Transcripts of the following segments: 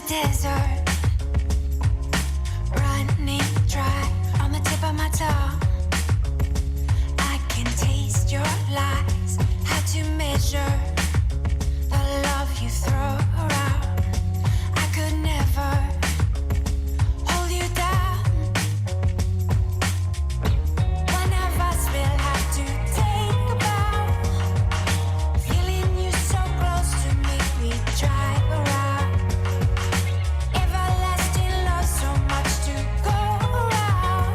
desert, running dry on the tip of my tongue. I can taste your lies, how to measure the love you throw around. I could never hold you down. One of us will have to take a bow. Feeling you so close to make me drive around. Everlasting love, so much to go around.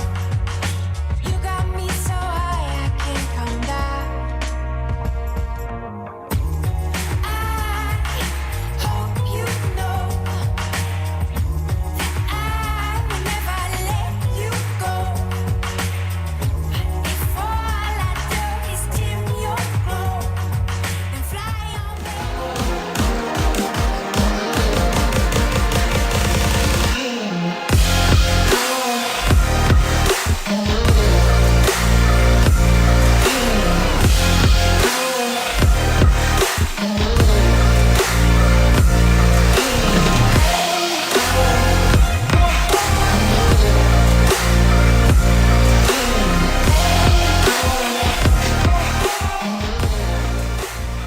You got me so high I can't come down. I hope you know that I will never let you go. If all I do is dim your glow and fly away.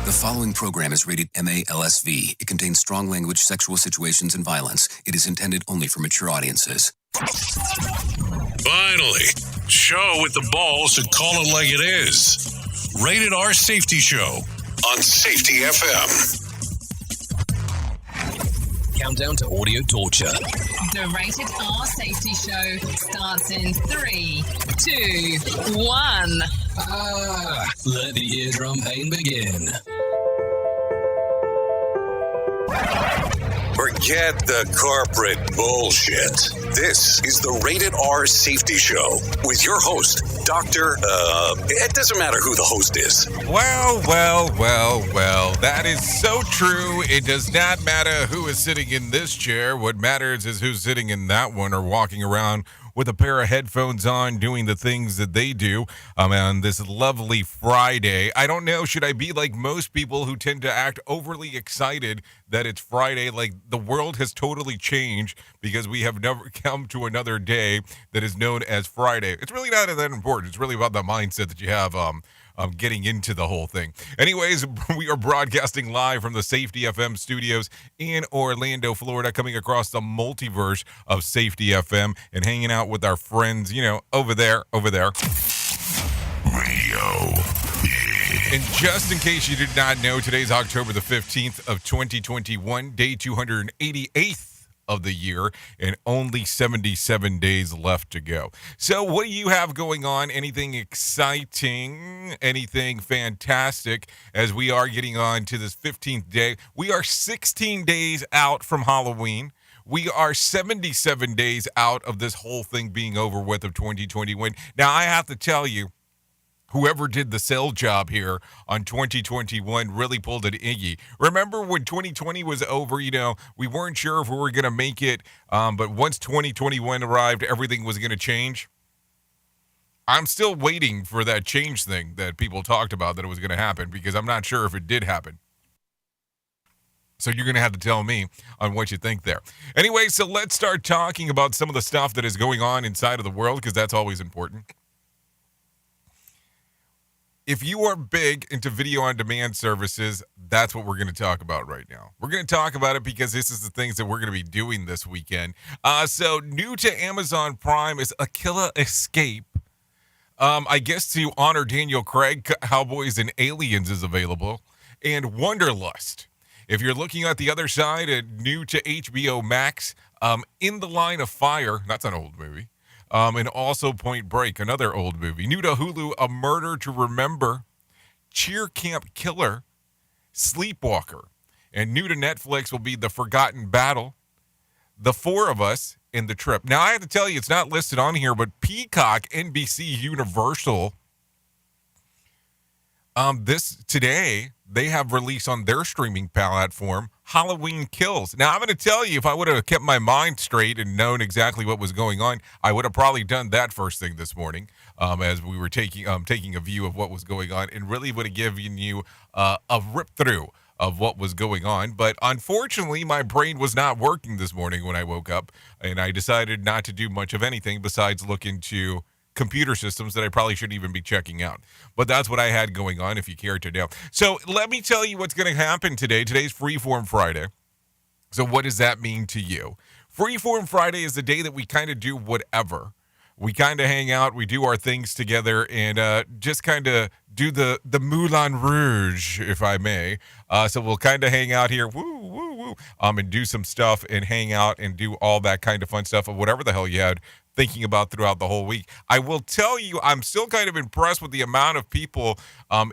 The following program is rated MA-LSV. It contains strong language, sexual situations, and violence. It is intended only for mature audiences. Finally, show with the balls to call it like it is. Rated R Safety Show on Safety FM. Countdown to audio torture. The Rated R Safety Show starts in 3, 2, 1. Let the eardrum pain begin. Forget the corporate bullshit. This is the Rated R Safety Show with your host, Dr. It doesn't matter who the host is. Well. That is so true. It does not matter who is sitting in this chair. What matters is who's sitting in that one or walking around with a pair of headphones on doing the things that they do on this lovely Friday. I don't know, should I be like most people who tend to act overly excited that it's Friday, like the world has totally changed because we have never come to another day that is known as Friday. It's really not that important. It's really about the mindset that you have getting into the whole thing. Anyways, we are broadcasting live from the Safety FM studios in Orlando, Florida, coming across the multiverse of Safety FM and hanging out with our friends, over there. Radio. And just in case you did not know, today's October the 15th of 2021, day 288th of the year, and only 77 days left to go. So what do you have going on? Anything exciting? Anything fantastic as we are getting on to this 15th day? We are 16 days out from Halloween. We are 77 days out of this whole thing being over with of 2021. Now, I have to tell you, whoever did the sell job here on 2021 really pulled an Iggy. Remember when 2020 was over, we weren't sure if we were going to make it, but once 2021 arrived, everything was going to change. I'm still waiting for that change thing that people talked about that it was going to happen because I'm not sure if it did happen. So you're going to have to tell me on what you think there. Anyway, so let's start talking about some of the stuff that is going on inside of the world because that's always important. If you are big into video on demand services, that's what we're going to talk about right now. We're going to talk about it because this is the things that we're going to be doing this weekend. So new to Amazon Prime is A Killer Escape. I guess to honor Daniel Craig, Cowboys and Aliens is available. And Wanderlust. If you're looking at the other side, new to HBO Max, In the Line of Fire, that's an old movie. And also Point Break, another old movie. New to Hulu, A Murder to Remember, Cheer Camp Killer, Sleepwalker. And new to Netflix will be The Forgotten Battle, The Four of Us, and The Trip. Now, I have to tell you, it's not listed on here, but Peacock, NBC, Universal, today, they have released on their streaming platform Halloween Kills. Now, I'm going to tell you, if I would have kept my mind straight and known exactly what was going on, I would have probably done that first thing this morning as we were taking a view of what was going on and really would have given you a rip through of what was going on. But unfortunately, my brain was not working this morning when I woke up, and I decided not to do much of anything besides look into computer systems that I probably shouldn't even be checking out. But that's what I had going on, if you care to know. So let me tell you what's going to happen today. Today's Freeform Friday. So what does that mean to you? Freeform Friday is the day that we kind of do whatever. We kind of hang out, we do our things together, and just kind of do the Moulin Rouge, if I may. So we'll kind of hang out here, and do some stuff and hang out and do all that kind of fun stuff of whatever the hell you had thinking about throughout the whole week. I will tell you, I'm still kind of impressed with the amount of people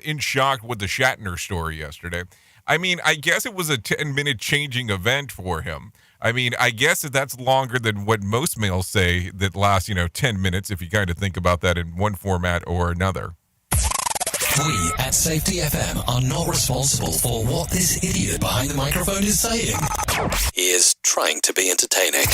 in shock with the Shatner story yesterday. I mean, I guess it was a 10-minute changing event for him. I mean, I guess that's longer than what most mails say that lasts, 10 minutes, if you kind of think about that in one format or another. We at Safety FM are not responsible for what this idiot behind the microphone is saying. He is trying to be entertaining.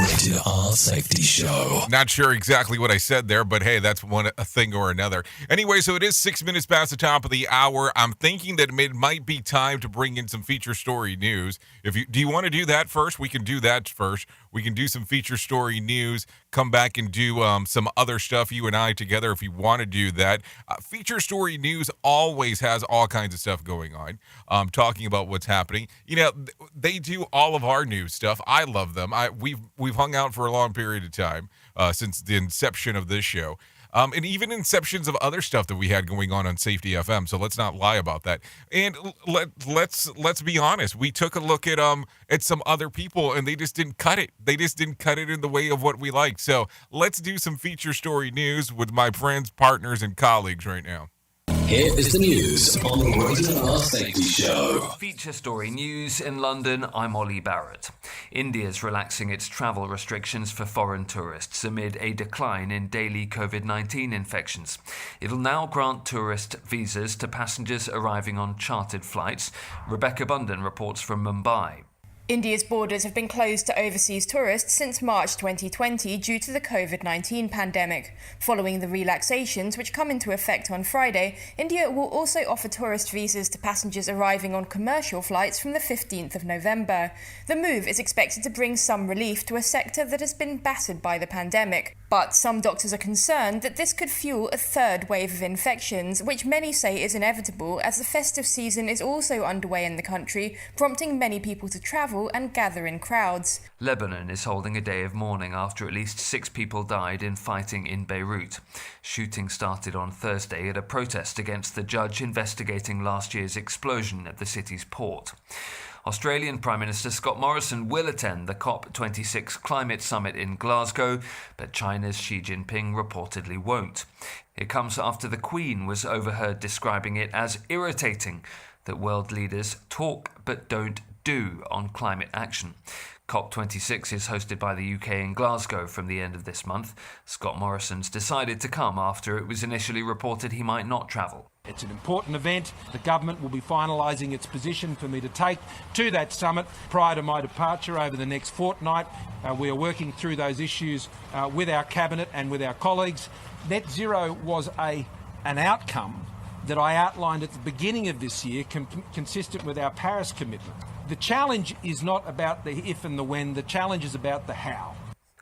Rated R Safety Show. Not sure exactly what I said there, but hey, that's a thing or another. Anyway, so it is 6 minutes past the top of the hour. I'm thinking that it might be time to bring in some feature story news. Do you want to do that first? We can do that first. We can do some feature story news, come back and do some other stuff, you and I together, if you want to do that. Feature story news always has all kinds of stuff going on, talking about what's happening. They do all of our news stuff. I love them. We've hung out for a long period of time since the inception of this show. And even inceptions of other stuff that we had going on Safety FM. So let's not lie about that. And let's be honest. We took a look at some other people, and they just didn't cut it. They just didn't cut it in the way of what we like. So let's do some feature story news with my friends, partners, and colleagues right now. Here is the news on the Rated R Safety Show. Feature story news in London. I'm Ollie Barrett. India's relaxing its travel restrictions for foreign tourists amid a decline in daily COVID-19 infections. It'll now grant tourist visas to passengers arriving on chartered flights. Rebecca Bunden reports from Mumbai. India's borders have been closed to overseas tourists since March 2020 due to the COVID-19 pandemic. Following the relaxations, which come into effect on Friday, India will also offer tourist visas to passengers arriving on commercial flights from the 15th of November. The move is expected to bring some relief to a sector that has been battered by the pandemic. But some doctors are concerned that this could fuel a third wave of infections, which many say is inevitable as the festive season is also underway in the country, prompting many people to travel and gather in crowds. Lebanon is holding a day of mourning after at least 6 people died in fighting in Beirut. Shooting started on Thursday at a protest against the judge investigating last year's explosion at the city's port. Australian Prime Minister Scott Morrison will attend the COP26 climate summit in Glasgow, but China's Xi Jinping reportedly won't. It comes after the Queen was overheard describing it as irritating that world leaders talk but don't do on climate action. COP26 is hosted by the UK in Glasgow from the end of this month. Scott Morrison's decided to come after it was initially reported he might not travel. It's an important event. The government will be finalising its position for me to take to that summit prior to my departure over the next fortnight. We are working through those issues with our cabinet and with our colleagues. Net zero was an outcome that I outlined at the beginning of this year, consistent with our Paris commitment. The challenge is not about the if and the when, the challenge is about the how.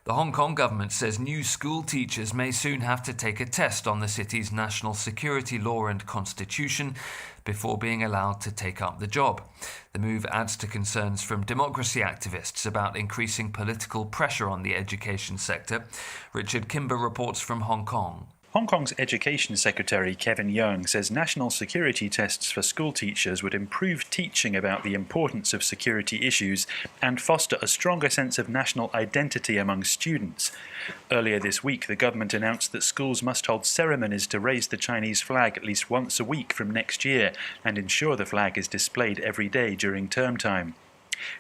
The Hong Kong government says new school teachers may soon have to take a test on the city's national security law and constitution before being allowed to take up the job. The move adds to concerns from democracy activists about increasing political pressure on the education sector. Richard Kimber reports from Hong Kong. Hong Kong's Education Secretary Kevin Yeung says national security tests for school teachers would improve teaching about the importance of security issues and foster a stronger sense of national identity among students. Earlier this week, the government announced that schools must hold ceremonies to raise the Chinese flag at least once a week from next year and ensure the flag is displayed every day during term time.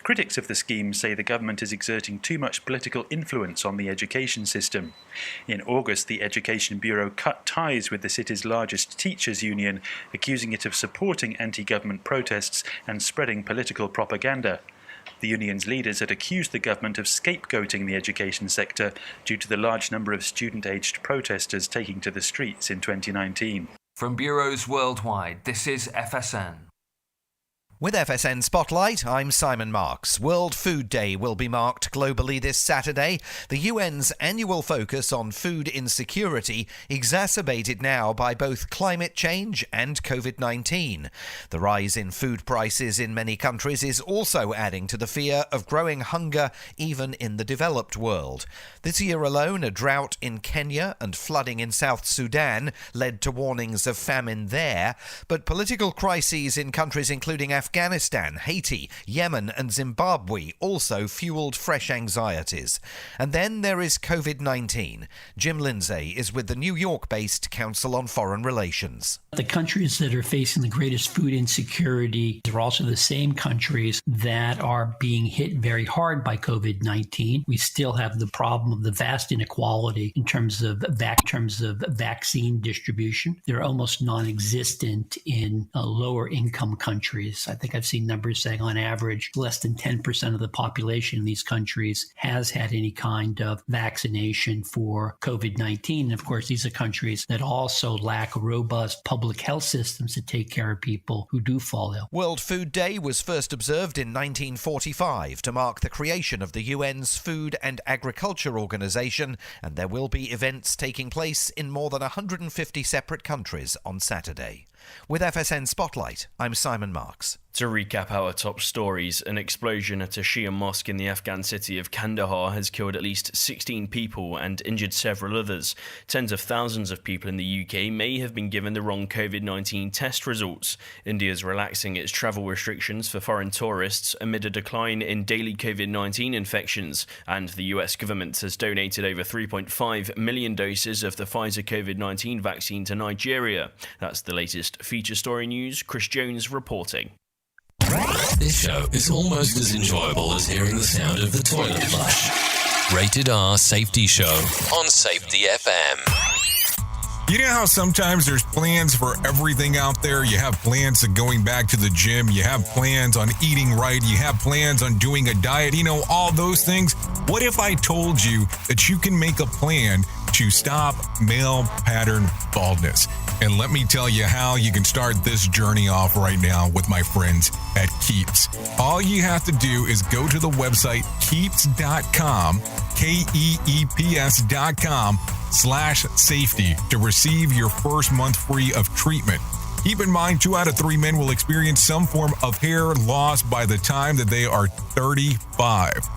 Critics of the scheme say the government is exerting too much political influence on the education system. In August, the Education Bureau cut ties with the city's largest teachers' union, accusing it of supporting anti-government protests and spreading political propaganda. The union's leaders had accused the government of scapegoating the education sector due to the large number of student-aged protesters taking to the streets in 2019. From bureaus worldwide, this is FSN. With FSN Spotlight, I'm Simon Marks. World Food Day will be marked globally this Saturday. The UN's annual focus on food insecurity exacerbated now by both climate change and COVID-19. The rise in food prices in many countries is also adding to the fear of growing hunger even in the developed world. This year alone, a drought in Kenya and flooding in South Sudan led to warnings of famine there, but political crises in countries including Afghanistan, Haiti, Yemen and Zimbabwe also fueled fresh anxieties. And then there is COVID-19. Jim Lindsay is with the New York-based Council on Foreign Relations. The countries that are facing the greatest food insecurity are also the same countries that are being hit very hard by COVID-19. We still have the problem of the vast inequality in terms of vaccine distribution. They're almost non-existent in lower income countries. I think I've seen numbers saying on average less than 10% of the population in these countries has had any kind of vaccination for COVID-19. And of course, these are countries that also lack robust public health systems to take care of people who do fall ill. World Food Day was first observed in 1945 to mark the creation of the UN's Food and Agriculture Organization, and there will be events taking place in more than 150 separate countries on Saturday. With FSN Spotlight, I'm Simon Marks. To recap our top stories, an explosion at a Shia mosque in the Afghan city of Kandahar has killed at least 16 people and injured several others. Tens of thousands of people in the UK may have been given the wrong COVID-19 test results. India is relaxing its travel restrictions for foreign tourists amid a decline in daily COVID-19 infections, and the US government has donated over 3.5 million doses of the Pfizer COVID-19 vaccine to Nigeria. That's the latest feature story news. Chris Jones reporting. This show is almost as enjoyable as hearing the sound of the toilet flush. Rated R Safety Show on Safety FM. You know how sometimes there's plans for everything out there? You have plans of going back to the gym. You have plans on eating right. You have plans on doing a diet. You know, all those things. What if I told you that you can make a plan to stop male pattern baldness? And let me tell you how you can start this journey off right now with my friends at Keeps. All you have to do is go to the website keeps.com, keeps.com/safety to receive your first month free of treatment. Keep in mind, 2 out of 3 men will experience some form of hair loss by the time that they are 35.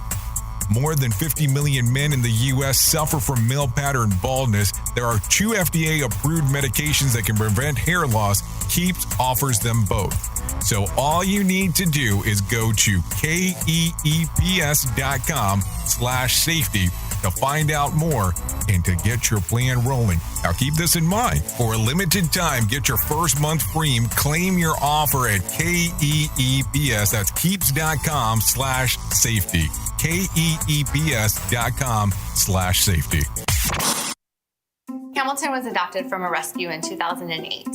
More than 50 million men in the U.S. suffer from male pattern baldness. There are 2 FDA-approved medications that can prevent hair loss. Keeps offers them both. So all you need to do is go to keeps.com/safety to find out more and to get your plan rolling. Now keep this in mind. For a limited time, get your first month free. Claim your offer at KEEPS. That's keeps.com/safety. KEEPS.com/safety. Hamilton was adopted from a rescue in 2008.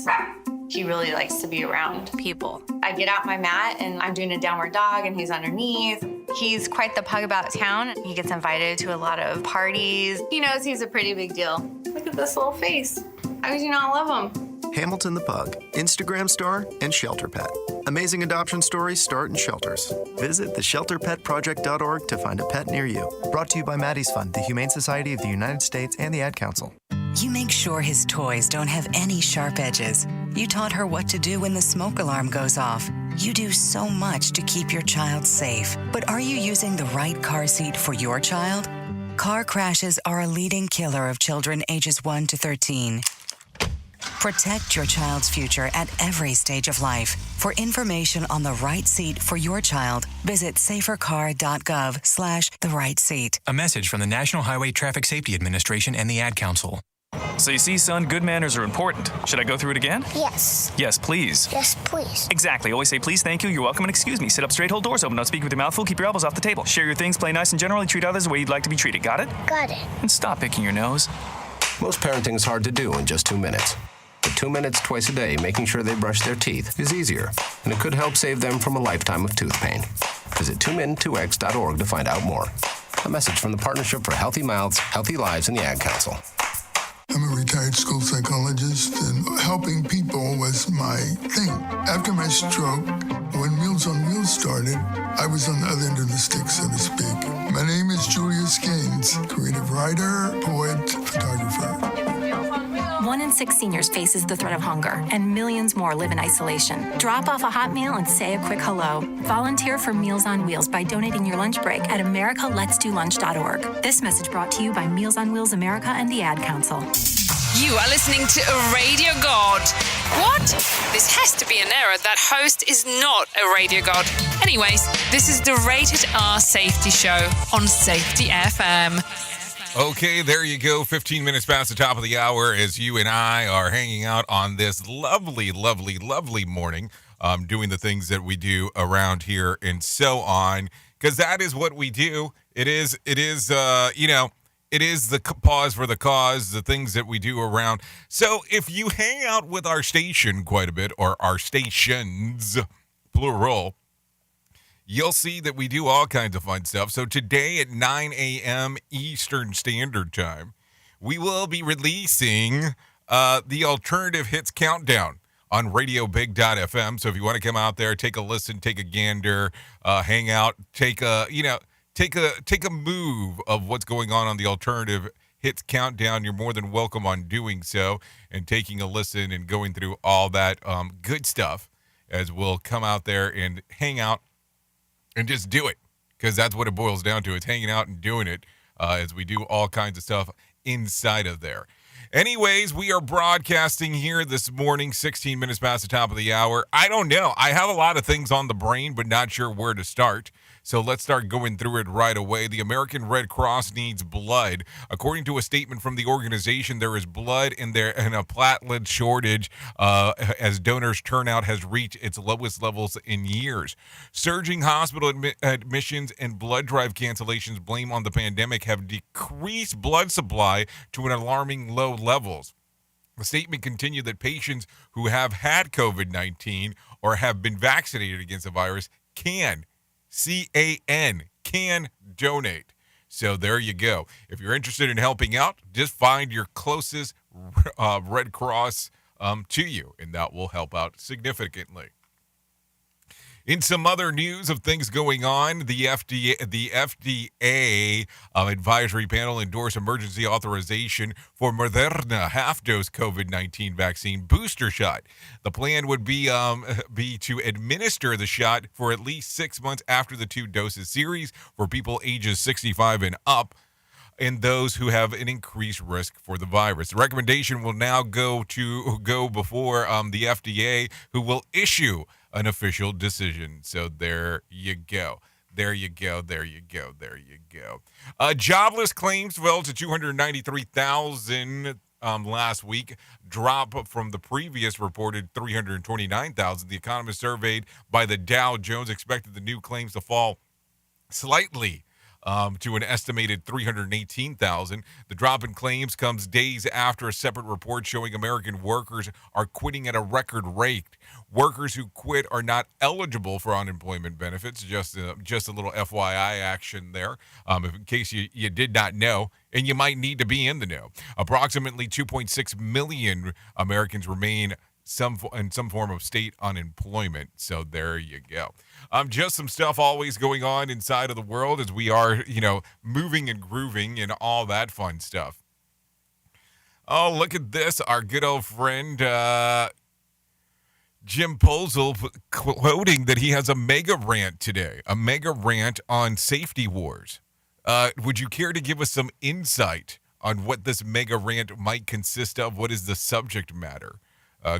He really likes to be around people. I get out my mat and I'm doing a downward dog and he's underneath. He's quite the pug about town. He gets invited to a lot of parties. He knows he's a pretty big deal. Look at this little face. How could you not love him? Hamilton the Pug, Instagram star and shelter pet. Amazing adoption stories start in shelters. Visit theshelterpetproject.org to find a pet near you. Brought to you by Maddie's Fund, the Humane Society of the United States, and the Ad Council. You make sure his toys don't have any sharp edges. You taught her what to do when the smoke alarm goes off. You do so much to keep your child safe. But are you using the right car seat for your child? Car crashes are a leading killer of children ages 1 to 13. Protect your child's future at every stage of life. For information on the right seat for your child, visit safercar.gov/the-right-seat. A message from the National Highway Traffic Safety Administration and the Ad Council. So you see, son, good manners are important. Should I go through it again? Yes. Yes, please. Yes, please. Exactly. Always say please, thank you, you're welcome, and excuse me. Sit up straight, hold doors open, don't speak with your mouth full, keep your elbows off the table. Share your things, play nice, and generally treat others the way you'd like to be treated. Got it? Got it. And stop picking your nose. Most parenting is hard to do in just 2 minutes. But 2 minutes twice a day making sure they brush their teeth is easier, and it could help save them from a lifetime of tooth pain. Visit 2min2x.org to find out more. A message from the Partnership for Healthy Mouths, Healthy Lives, and the Ad Council. I'm a retired school psychologist, and helping people was my thing. After my stroke, when meal Meals on Wheels started, I was on the other end of the stick, so to speak. My name is Julius Gaines, creative writer, poet, photographer. 1 in 6 seniors faces the threat of hunger, and millions more live in isolation. Drop off a hot meal and say a quick hello. Volunteer for Meals on Wheels by donating your lunch break at americaletsdolunch.org. This message brought to you by Meals on Wheels America and the Ad Council. You are listening to a radio god. What? This has to be an error. That host is not a radio god. Anyways, this is the Rated R Safety Show on Safety FM. Okay, there you go. 15 minutes past the top of the hour as you and I are hanging out on this lovely, lovely, lovely morning, doing the things that we do around here and so on, because that is what we do. It is the pause for the cause, the things that we do around. So if you hang out with our station quite a bit, or our stations, plural, you'll see that we do all kinds of fun stuff. So today at 9 a.m. Eastern Standard Time, we will be releasing the Alternative Hits Countdown on RadioBig.fm. So if you want to come out there, take a listen, take a gander, hang out, take a move of what's going on the Alternative Hits Countdown, you're more than welcome on doing so and taking a listen and going through all that good stuff as we'll come out there and hang out and just do it, because that's what it boils down to. It's hanging out and doing it as we do all kinds of stuff inside of there. Anyways, we are broadcasting here this morning, 16 minutes past the top of the hour. I don't know. I have a lot of things on the brain, but not sure where to start. So let's start going through it right away. The American Red Cross needs blood. According to a statement from the organization, there is blood and a platelet shortage as donors turnout has reached its lowest levels in years. Surging hospital admissions and blood drive cancellations blamed on the pandemic have decreased blood supply to an alarming low levels. The statement continued that patients who have had COVID-19 or have been vaccinated against the virus can donate. So there you go. If you're interested in helping out, just find your closest Red Cross to you, and that will help out significantly. In some other news of things going on, the FDA advisory panel endorsed emergency authorization for Moderna half-dose COVID-19 vaccine booster shot. The plan would be to administer the shot for at least 6 months after the 2 doses series for people ages 65 and up, and those who have an increased risk for the virus. The recommendation will now go before the FDA, who will issue an official decision. So there you go. There you go. There you go. There you go. Jobless claims fell to 293,000 last week, drop from the previous reported 329,000. The economists surveyed by the Dow Jones expected the new claims to fall slightly to an estimated 318,000. The drop in claims comes days after a separate report showing American workers are quitting at a record rate. Workers who quit are not eligible for unemployment benefits. Just a little FYI action there, in case you did not know, and you might need to be in the know. Approximately 2.6 million Americans remain in some form of state unemployment. So there you go. Just some stuff always going on inside of the world as we are, moving and grooving and all that fun stuff. Oh, look at this. Our good old friend, Jim Posel, quoting that he has a mega rant today, a mega rant on safety wars. Would you care to give us some insight on what this mega rant might consist of? What is the subject matter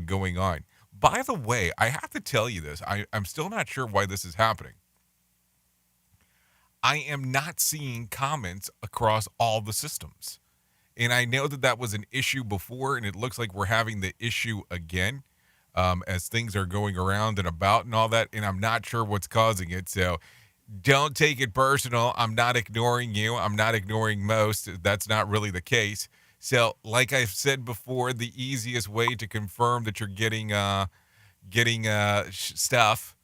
going on? By the way, I have to tell you this. I'm still not sure why this is happening. I am not seeing comments across all the systems. And I know that was an issue before, and it looks like we're having the issue again as things are going around and about and all that, and I'm not sure what's causing it. So don't take it personal. I'm not ignoring you. I'm not ignoring most. That's not really the case. So, like I've said before, the easiest way to confirm that you're getting stuff,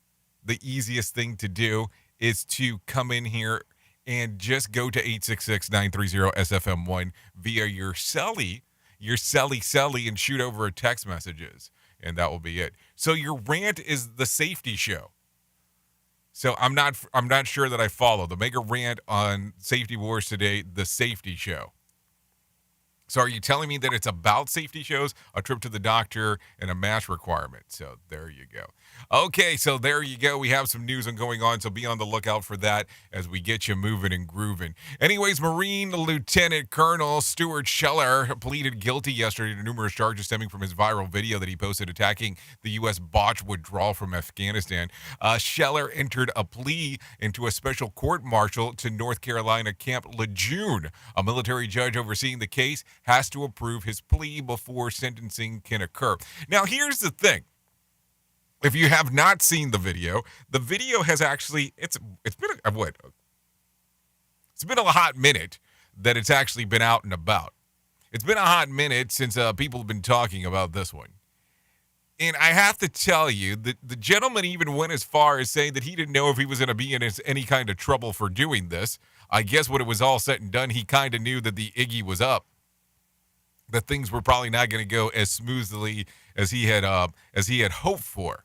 the easiest thing to do is to come in here and just go to 866-930-SFM1 via your celly, and shoot over a text messages, and that will be it. So your rant is the safety show. So I'm not sure that I follow the mega rant on Safety Wars today, the safety show. So are you telling me that it's about safety shows, a trip to the doctor, and a mask requirement? So there you go. Okay, so there you go. We have some news going on, so be on the lookout for that as we get you moving and grooving. Anyways, Marine Lieutenant Colonel Stuart Scheller pleaded guilty yesterday to numerous charges stemming from his viral video that he posted attacking the U.S. botched withdrawal from Afghanistan. Scheller entered a plea into a special court-martial to North Carolina Camp Lejeune. A military judge overseeing the case has to approve his plea before sentencing can occur. Now, here's the thing. If you have not seen the video has actually, it's been a hot minute that it's actually been out and about. It's been a hot minute since people have been talking about this one. And I have to tell you that the gentleman even went as far as saying that he didn't know if he was going to be in any kind of trouble for doing this. I guess when it was all said and done, he kind of knew that the Iggy was up, that things were probably not going to go as smoothly as he had hoped for.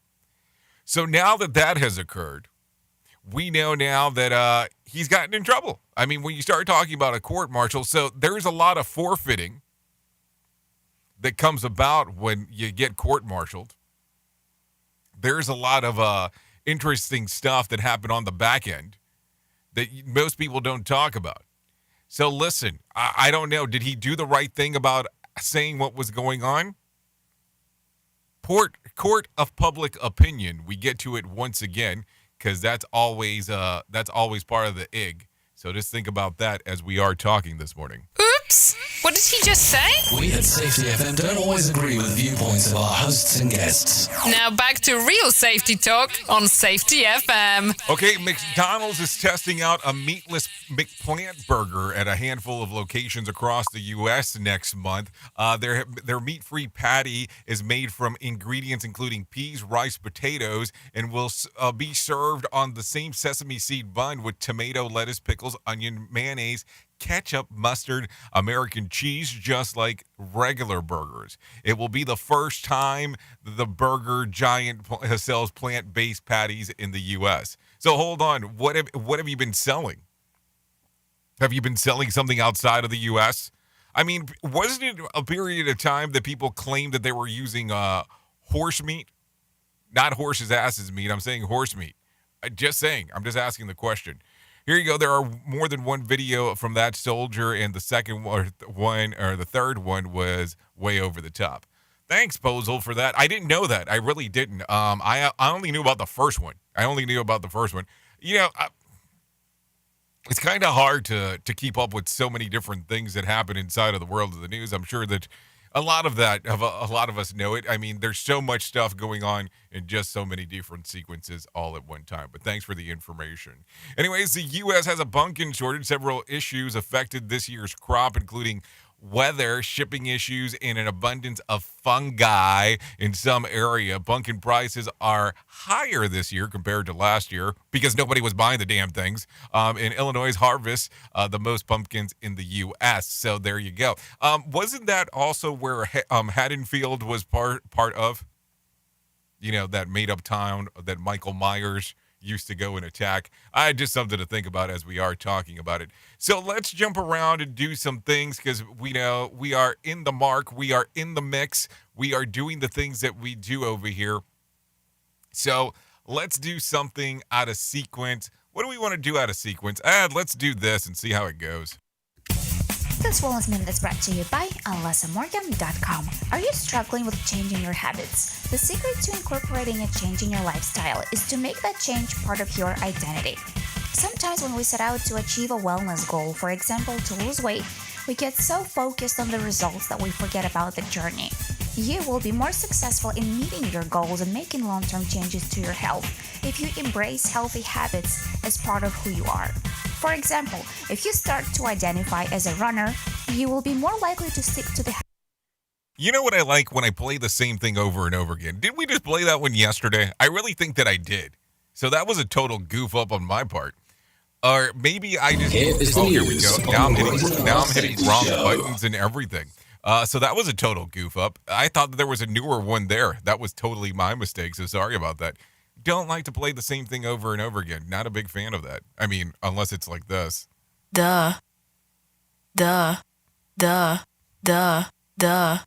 So now that has occurred, we know now that he's gotten in trouble. I mean, when you start talking about a court-martial, so there's a lot of forfeiting that comes about when you get court-martialed. There's a lot of interesting stuff that happened on the back end that most people don't talk about. So listen, I don't know. Did he do the right thing about saying what was going on? Court of public opinion. We get to it once again because that's always part of the IG. So just think about that as we are talking this morning. Oops! What did he just say? We at Safety FM don't always agree with the viewpoints of our hosts and guests. Now back to real safety talk on Safety FM. Okay, McDonald's is testing out a meatless McPlant burger at a handful of locations across the U.S. next month. Their meat-free patty is made from ingredients including peas, rice, potatoes, and will be served on the same sesame seed bun with tomato, lettuce, pickles, onion, mayonnaise, ketchup, mustard, American cheese, just like regular burgers. It will be the first time the burger giant sells plant-based patties in the U.S. So hold on, what have you been selling? Have you been selling something outside of the U.S.? I mean, wasn't it a period of time that people claimed that they were using horse meat? Not horse's ass's meat, I'm saying horse meat. Just saying, I'm just asking the question. Here you go. There are more than one video from that soldier, and the third one was way over the top. Thanks, Bozel, for that. I didn't know that. I really didn't. I only knew about the first one. You know, it's kind of hard to keep up with so many different things that happen inside of the world of the news. I'm sure that a lot of us know it. I mean, there's so much stuff going on in just so many different sequences all at one time. But thanks for the information. Anyways, the U.S. has a pumpkin shortage. Several issues affected this year's crop, including weather, shipping issues, and an abundance of fungi in some area. Pumpkin prices are higher this year compared to last year because nobody was buying the damn things. In Illinois, harvests the most pumpkins in the U.S. So there you go. Wasn't that also where Haddonfield was part of? You know, that made-up town that Michael Myers used to go and attack. Just something to think about as we are talking about it. So let's jump around and do some things because we know we are in the mark. We are in the mix. We are doing the things that we do over here. So let's do something out of sequence. What do we want to do out of sequence? Let's do this and see how it goes. This Wellness Minute is brought to you by AlessaMorgan.com. Are you struggling with changing your habits? The secret to incorporating a change in your lifestyle is to make that change part of your identity. Sometimes when we set out to achieve a wellness goal, for example, to lose weight, we get so focused on the results that we forget about the journey. You will be more successful in meeting your goals and making long-term changes to your health if you embrace healthy habits as part of who you are. For example, if you start to identify as a runner, you will be more likely to stick to the. You know what I like when I play the same thing over and over again? Didn't we just play that one yesterday? I really think that I did. So that was a total goof up on my part. Or maybe I just. Here we go. Now I'm hitting wrong buttons and everything. So that was a total goof up. I thought that there was a newer one there. That was totally my mistake. So sorry about that. don't like to play the same thing over and over again. Not a big fan of that. I mean, unless it's like this. Duh. Duh. Duh. Duh. Duh.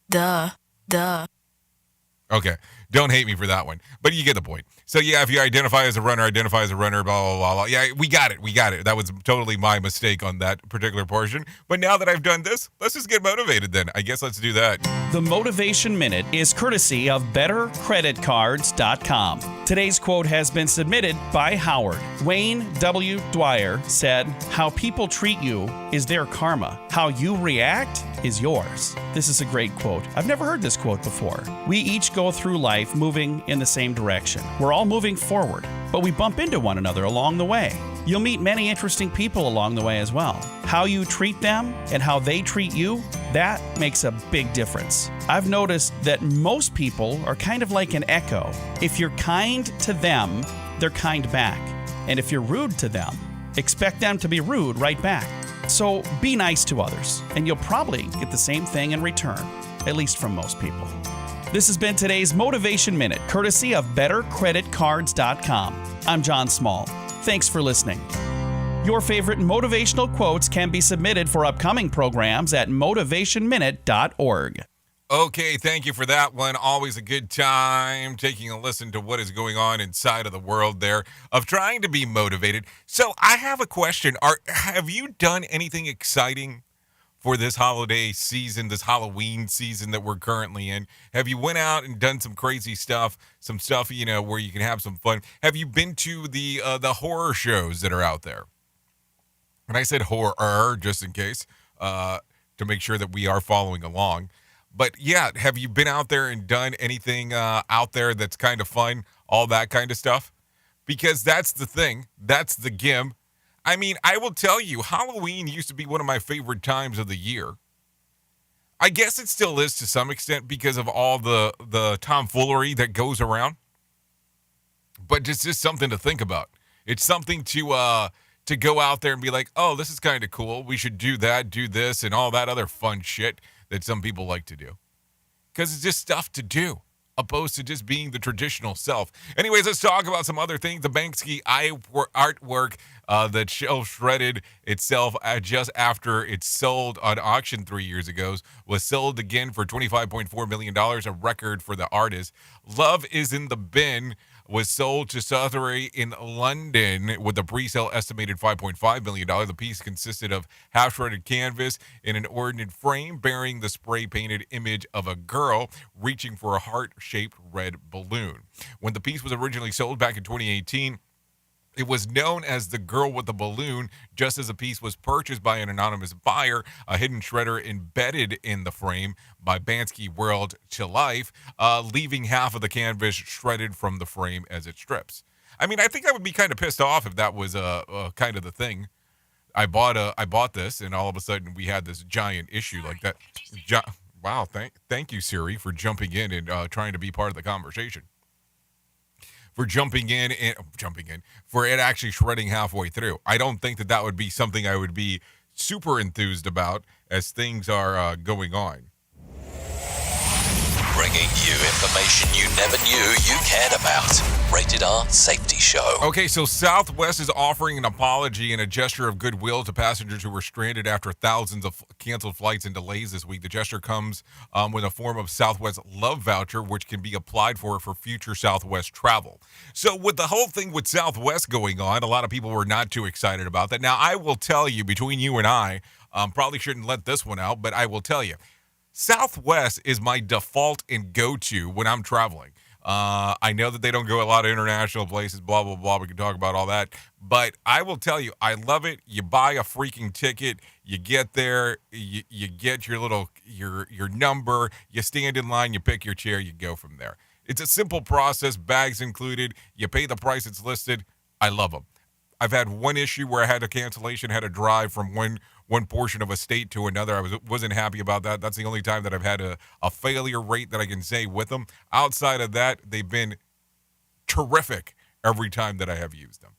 Duh. Duh. Okay. Don't hate me for that one. But you get the point. So, yeah, if you identify as a runner, blah, blah, blah, blah. Yeah, we got it. That was totally my mistake on that particular portion. But now that I've done this, let's just get motivated then. I guess let's do that. The Motivation Minute is courtesy of BetterCreditCards.com. Today's quote has been submitted by Howard. Wayne W. Dwyer said, "How people treat you is their karma. How you react is yours." This is a great quote. I've never heard this quote before. We each go through life moving in the same direction. We're all moving forward, but we bump into one another along the way. You'll meet many interesting people along the way as well. How you treat them and how they treat you, that makes a big difference. I've noticed that most people are kind of like an echo. If you're kind to them, they're kind back. And if you're rude to them, expect them to be rude right back. So be nice to others, and you'll probably get the same thing in return, at least from most people. This has been today's Motivation Minute, courtesy of BetterCreditCards.com. I'm John Small. Thanks for listening. Your favorite motivational quotes can be submitted for upcoming programs at motivationminute.org. Okay, thank you for that one. Always a good time taking a listen to what is going on inside of the world there of trying to be motivated. So I have a question. Have you done anything exciting for this holiday season, this Halloween season that we're currently in? Have you went out and done some crazy stuff, some stuff, where you can have some fun? Have you been to the horror shows that are out there? And I said horror just in case, to make sure that we are following along. But yeah, have you been out there and done anything out there that's kind of fun, all that kind of stuff? Because that's the thing. That's the gim. I mean, I will tell you, Halloween used to be one of my favorite times of the year. I guess it still is to some extent because of all the tomfoolery that goes around. But it's just something to think about. It's something to go out there and be like, oh, this is kind of cool. We should do that, do this, and all that other fun shit that some people like to do. Because it's just stuff to do, opposed to just being the traditional self. Anyways, let's talk about some other things. The Banksy artwork that shredded itself just after it sold on auction 3 years ago was sold again for $25.4 million, a record for the artist. Love is in the Bin was sold to Sotheby's in London with a pre-sale estimated $5.5 million. The piece consisted of half-shredded canvas in an ornate frame bearing the spray-painted image of a girl reaching for a heart-shaped red balloon. When the piece was originally sold back in 2018, it was known as the girl with the balloon, just as the piece was purchased by an anonymous buyer, a hidden shredder embedded in the frame by Banksy World to Life, leaving half of the canvas shredded from the frame as it strips. I mean, I think I would be kind of pissed off if that was kind of the thing. I bought this, and all of a sudden we had this giant issue like that. Wow, thank you, Siri, for jumping in and trying to be part of the conversation. For jumping in, for it actually shredding halfway through. I don't think that would be something I would be super enthused about as things are going on. Bringing you information you never knew you cared about. Rated R Safety Show. Okay, so Southwest is offering an apology and a gesture of goodwill to passengers who were stranded after thousands of canceled flights and delays this week. The gesture comes with a form of Southwest Love Voucher, which can be applied for future Southwest travel. So with the whole thing with Southwest going on, a lot of people were not too excited about that. Now, I will tell you, between you and I, probably shouldn't let this one out, but I will tell you, Southwest is my default and go-to when I'm traveling. I know that they don't go a lot of international places, blah, blah, blah. We can talk about all that. But I will tell you, I love it. You buy a freaking ticket. You get there. You get your little your number. You stand in line. You pick your chair. You go from there. It's a simple process. Bags included. You pay the price it's listed. I love them. I've had one issue where I had a cancellation, had to drive from one portion of a state to another. I wasn't happy about that. That's the only time that I've had a failure rate that I can say with them. Outside of that, they've been terrific every time that I have used them.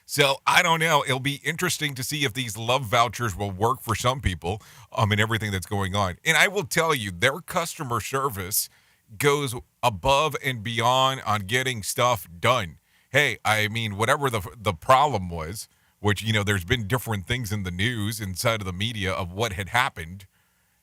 So I don't know. It'll be interesting to see if these love vouchers will work for some people and everything that's going on. And I will tell you, their customer service goes above and beyond on getting stuff done. Hey, I mean, whatever the problem was, which, there's been different things in the news inside of the media of what had happened.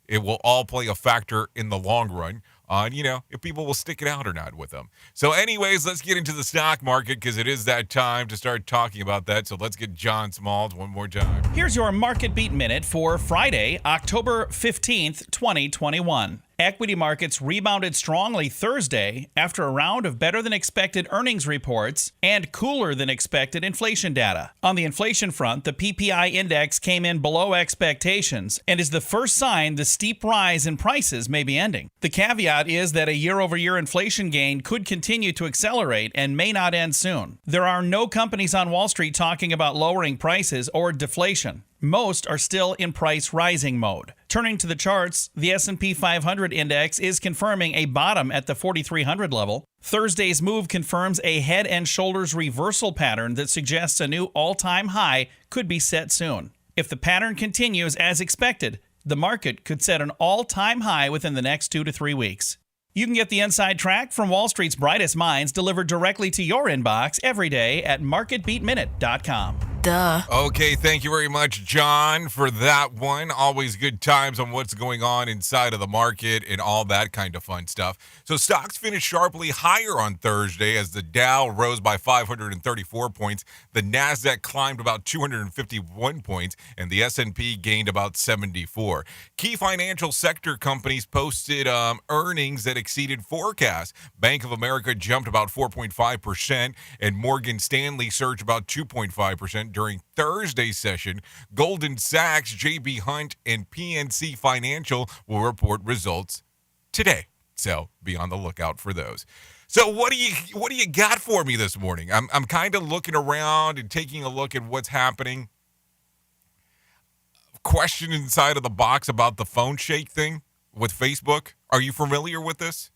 It will all play a factor in the long run on, if people will stick it out or not with them. So anyways, let's get into the stock market because it is that time to start talking about that. So let's get John Smalls one more time. Here's your Market Beat Minute for Friday, October 15th, 2021. Equity markets rebounded strongly Thursday after a round of better than expected earnings reports and cooler than expected inflation data. On the inflation front, the PPI index came in below expectations and is the first sign the steep rise in prices may be ending. The caveat is that a year-over-year inflation gain could continue to accelerate and may not end soon. There are no companies on Wall Street talking about lowering prices or deflation. Most are still in price rising mode. Turning to the charts, the S&P 500 index is confirming a bottom at the 4,300 level. Thursday's move confirms a head and shoulders reversal pattern that suggests a new all-time high could be set soon. If the pattern continues as expected, the market could set an all-time high within the next 2 to 3 weeks. You can get the inside track from Wall Street's brightest minds delivered directly to your inbox every day at marketbeatminute.com. Duh. Okay, thank you very much, John, for that one. Always good times on what's going on inside of the market and all that kind of fun stuff. So stocks finished sharply higher on Thursday as the Dow rose by 534 points, the Nasdaq climbed about 251 points, and the S&P gained about 74. Key financial sector companies posted earnings that exceeded forecasts. Bank of America jumped about 4.5%, and Morgan Stanley surged about 2.5%. During Thursday's session. Goldman Sachs, J.B. Hunt, and PNC Financial will report results today. So be on the lookout for those. So what do you got for me this morning? I'm kind of looking around and taking a look at what's happening. Question inside of the box about the phone shake thing with Facebook. Are you familiar with this?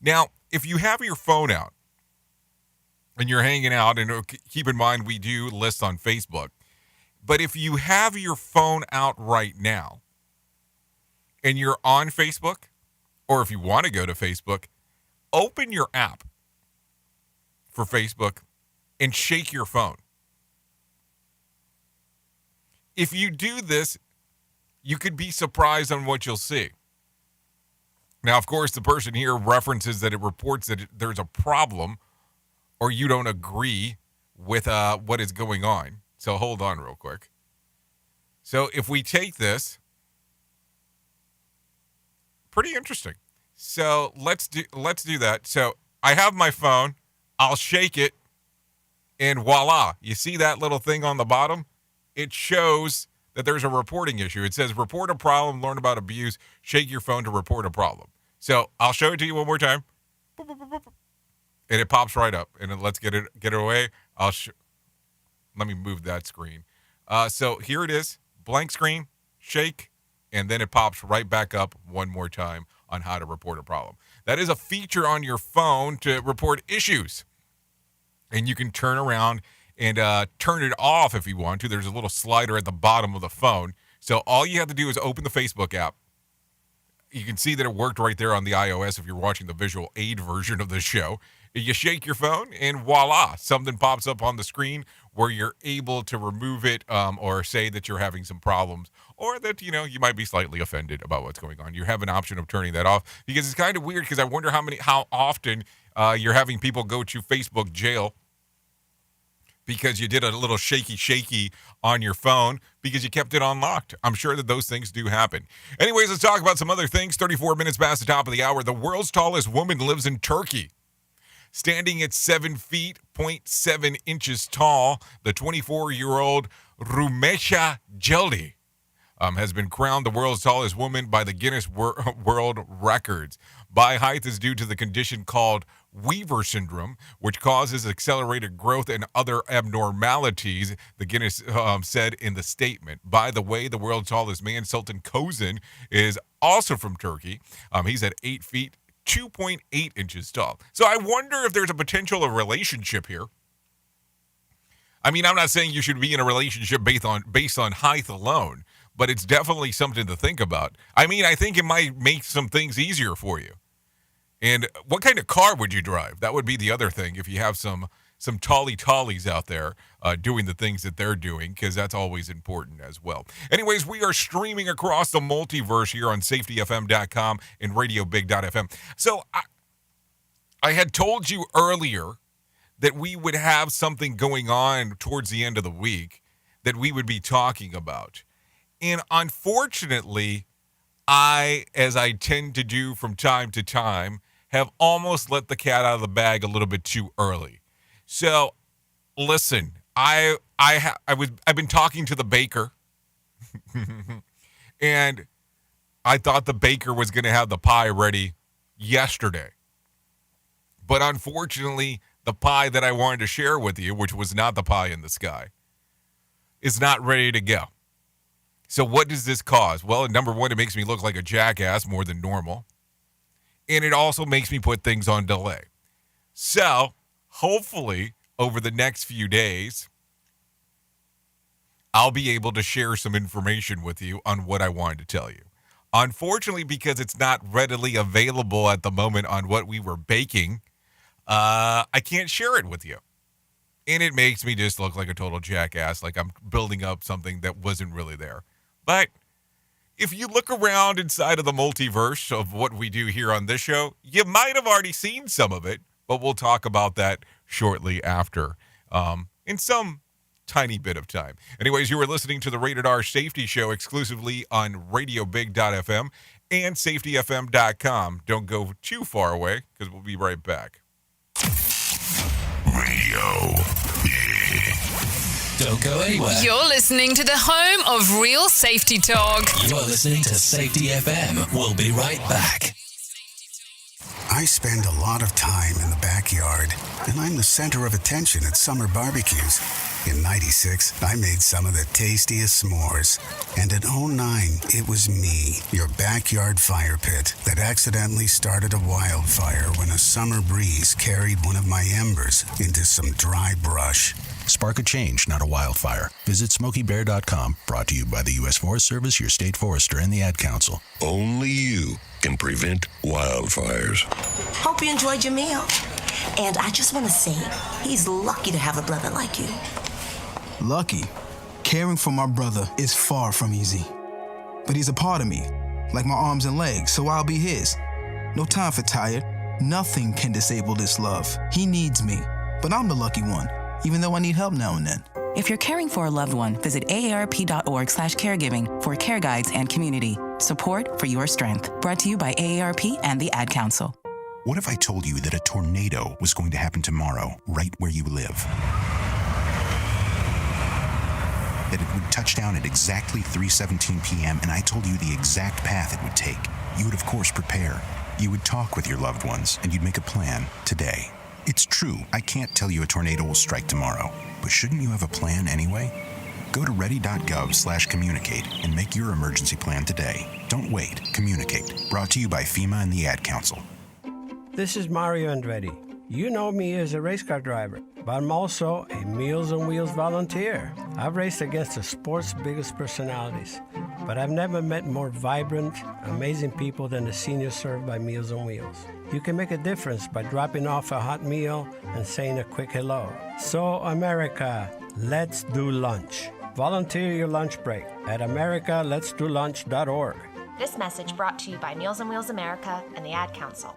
Now, if you have your phone out, and you're hanging out, and keep in mind we do lists on Facebook, but if you have your phone out right now and you're on Facebook, or if you want to go to Facebook, open your app for Facebook and shake your phone. If you do this, you could be surprised on what you'll see. Now, of course, the person here references that it reports that there's a problem or you don't agree with what is going on. So hold on real quick. So if we take this, pretty interesting. So let's do that. So I have my phone. I'll shake it, and voila. You see that little thing on the bottom? It shows that there's a reporting issue. It says report a problem, learn about abuse, shake your phone to report a problem. So I'll show it to you one more time. Boop, boop, boop, boop. And it pops right up. And then let's get it away. Let me move that screen. So here it is, blank screen, shake, and then it pops right back up one more time on how to report a problem. That is a feature on your phone to report issues. And you can turn around and turn it off if you want to. There's a little slider at the bottom of the phone. So all you have to do is open the Facebook app. You can see that it worked right there on the iOS if you're watching the visual aid version of the show. You shake your phone, and voila, something pops up on the screen where you're able to remove it or say that you're having some problems or that, you might be slightly offended about what's going on. You have an option of turning that off because it's kind of weird because I wonder how often you're having people go to Facebook jail because you did a little shaky on your phone because you kept it unlocked. I'm sure that those things do happen. Anyways, let's talk about some other things. 34 minutes past the top of the hour. The world's tallest woman lives in Turkey. Standing at 7 feet, 0.7 inches tall, the 24-year-old Rumesha Jeldi has been crowned the world's tallest woman by the Guinness World Records. By height is due to the condition called Weaver syndrome, which causes accelerated growth and other abnormalities, the Guinness said in the statement. By the way, the world's tallest man, Sultan Kozan, is also from Turkey. He's at 8 feet, 2.8 inches tall. So I wonder if there's a potential of relationship here. I mean, I'm not saying you should be in a relationship based on height alone, but it's definitely something to think about. I mean, I think it might make some things easier for you. And what kind of car would you drive? That would be the other thing if you have some tollies out there doing the things that they're doing, because that's always important as well. Anyways, we are streaming across the multiverse here on safetyfm.com and radiobig.fm. So I had told you earlier that we would have something going on towards the end of the week that we would be talking about. And unfortunately, as I tend to do from time to time, have almost let the cat out of the bag a little bit too early. So, listen, I've been talking to the baker, and I thought the baker was going to have the pie ready yesterday. But unfortunately, the pie that I wanted to share with you, which was not the pie in the sky, is not ready to go. So what does this cause? Well, number one, it makes me look like a jackass more than normal. And it also makes me put things on delay. So, hopefully, over the next few days, I'll be able to share some information with you on what I wanted to tell you. Unfortunately, because it's not readily available at the moment on what we were baking, I can't share it with you. And it makes me just look like a total jackass, like I'm building up something that wasn't really there. But if you look around inside of the multiverse of what we do here on this show, you might have already seen some of it, but we'll talk about that shortly after, in some tiny bit of time. Anyways, you were listening to the Rated R Safety Show exclusively on radiobig.fm and safetyfm.com. Don't go too far away, because we'll be right back. Radio Big. Don't go anywhere. You're listening to the home of real safety talk. You're listening to Safety FM. We'll be right back. I spend a lot of time in the backyard, and I'm the center of attention at summer barbecues. In '96, I made some of the tastiest s'mores. And in '09, it was me, your backyard fire pit, that accidentally started a wildfire when a summer breeze carried one of my embers into some dry brush. Spark a change, not a wildfire. Visit SmokeyBear.com, brought to you by the U.S. Forest Service, your state forester, and the Ad Council. Only you can prevent wildfires. Hope you enjoyed your meal. And I just want to say, he's lucky to have a brother like you. Lucky? Caring for my brother is far from easy. But he's a part of me, like my arms and legs, so I'll be his. No time for tired. Nothing can disable this love. He needs me, but I'm the lucky one, even though I need help now and then. If you're caring for a loved one, visit aarp.org/caregiving for care guides and community. Support for your strength. Brought to you by AARP and the Ad Council. What if I told you that a tornado was going to happen tomorrow, right where you live? That it would touch down at exactly 3:17 p.m., and I told you the exact path it would take. You would, of course, prepare. You would talk with your loved ones, and you'd make a plan today. It's true, I can't tell you a tornado will strike tomorrow, but shouldn't you have a plan anyway? Go to ready.gov/communicate and make your emergency plan today. Don't wait. Communicate. Brought to you by FEMA and the Ad Council. This is Mario Andretti. You know me as a race car driver, but I'm also a Meals on Wheels volunteer. I've raced against the sport's biggest personalities, but I've never met more vibrant, amazing people than the seniors served by Meals on Wheels. You can make a difference by dropping off a hot meal and saying a quick hello. So, America, let's do lunch. Volunteer your lunch break at americaletsdolunch.org. This message brought to you by Meals on Wheels America and the Ad Council.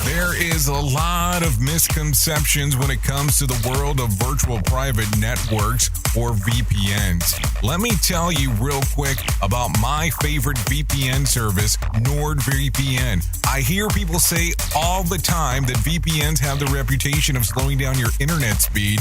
There is a lot of misconceptions when it comes to the world of virtual private networks or VPNs. Let me tell you real quick about my favorite VPN service, Nordvpn. I hear people say all the time that VPNs have the reputation of slowing down your internet speed,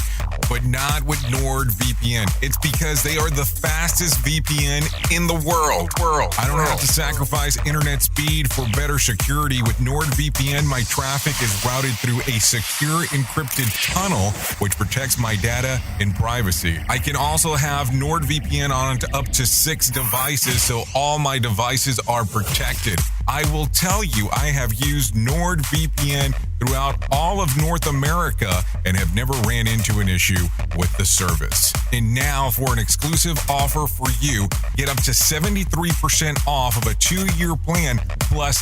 but not with Nordvpn. It's because they are the fastest VPN in the world. I don't have to sacrifice internet speed for better security with Nordvpn. My traffic traffic is routed through a secure encrypted tunnel, which protects my data and privacy. I can also have Nordvpn on up to 6 devices, so all my devices are protected. I will tell you, I have used NordVPN throughout all of North America and have never ran into an issue with the service. And now, for an exclusive offer for you, get up to 73% off of a 2-year plan plus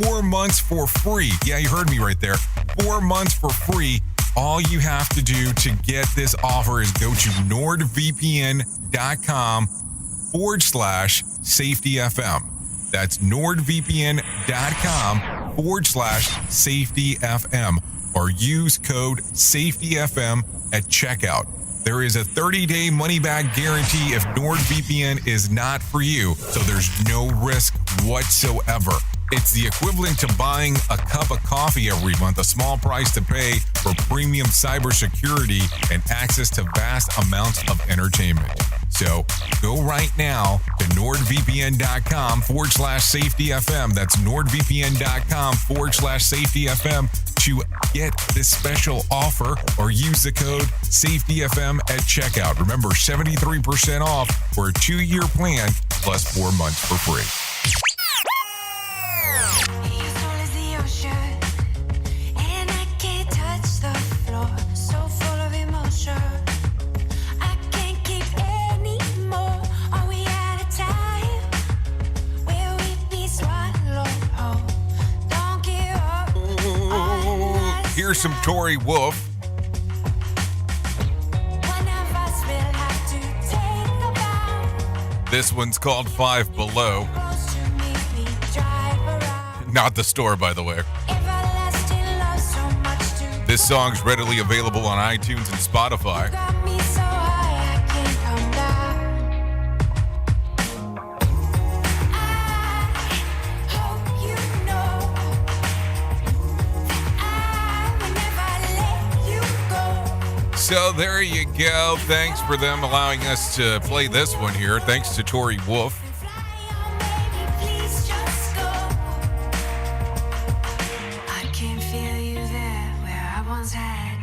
4 months for free. Yeah, you heard me right there. 4 months for free. All you have to do to get this offer is go to nordvpn.com/safetyfm. That's nordvpn.com/safetyfm, or use code safetyfm at checkout. There is a 30-day money-back guarantee if NordVPN is not for you, so there's no risk whatsoever. It's the equivalent to buying a cup of coffee every month, a small price to pay for premium cybersecurity and access to vast amounts of entertainment. So go right now to nordvpn.com/safetyfm. That's nordvpn.com/safetyfm to get this special offer, or use the code safetyfm at checkout. Remember, 73% off for a 2-year plan plus 4 months for free. Here's some Tori Wolf. This one's called Five Below. Not the store, by the way. This song's readily available on iTunes and Spotify. So there you go. Thanks for them allowing us to play this one here. Thanks to Tori Wolf.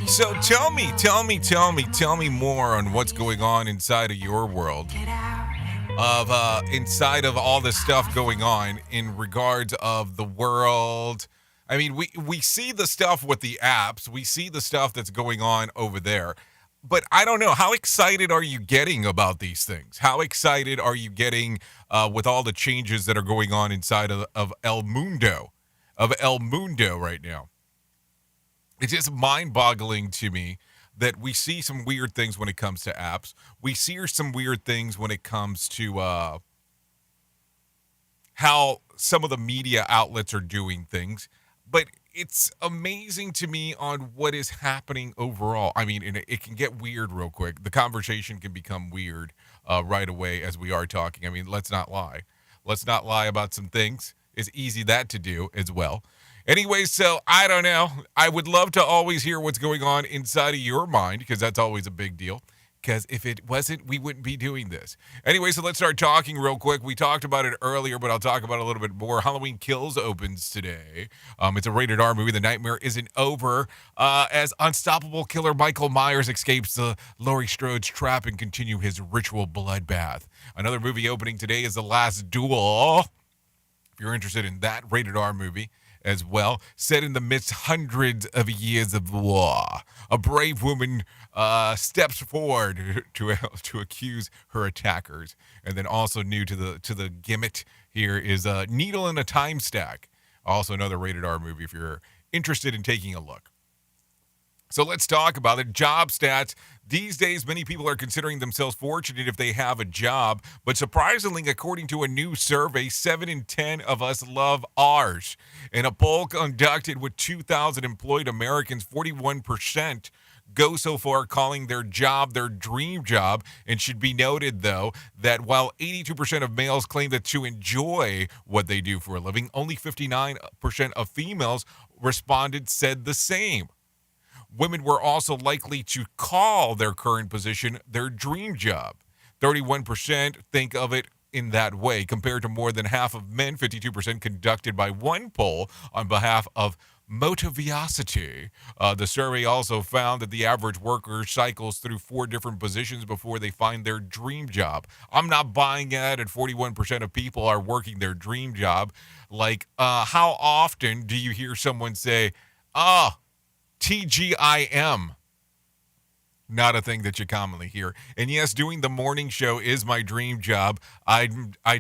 So tell me more on what's going on inside of your world, inside of all this stuff going on in regards of the world. I mean, we see the stuff with the apps. We see the stuff that's going on over there. But I don't know. How excited are you getting about these things? How excited are you getting with all the changes that are going on inside of El Mundo right now? It's just mind-boggling to me that we see some weird things when it comes to apps. We see some weird things when it comes to how some of the media outlets are doing things. But it's amazing to me on what is happening overall. I mean, it can get weird real quick. The conversation can become weird right away as we are talking. I mean, let's not lie. Let's not lie about some things. It's easy that to do as well. Anyway, so I don't know. I would love to always hear what's going on inside of your mind, because that's always a big deal. Because if it wasn't, we wouldn't be doing this. Anyway, so let's start talking real quick. We talked about it earlier, but I'll talk about it a little bit more. Halloween Kills opens today. It's a rated R movie. The nightmare isn't over as unstoppable killer Michael Myers escapes the Laurie Strode's trap and continue his ritual bloodbath. Another movie opening today is The Last Duel. If you're interested in that rated R movie as well, set in the midst hundreds of years of war, a brave woman steps forward to accuse her attackers. And then also new to the gimmick here is Needle in a Time Stack, also another rated R movie if you're interested in taking a look. So let's talk about it. Job stats. These days, many people are considering themselves fortunate if they have a job. But surprisingly, according to a new survey, 7 in 10 of us love ours. In a poll conducted with 2,000 employed Americans, 41% go so far calling their job their dream job. And should be noted, though, that while 82% of males claim that to enjoy what they do for a living, only 59% of females said the same. Women were also likely to call their current position their dream job. 31% think of it in that way, compared to more than half of men, 52% conducted by one poll on behalf of motivosity. The survey also found that the average worker cycles through 4 different positions before they find their dream job. I'm not buying it. And 41% of people are working their dream job. Like, how often do you hear someone say, TGIM? Not a thing that you commonly hear. And yes, doing the morning show is my dream job. I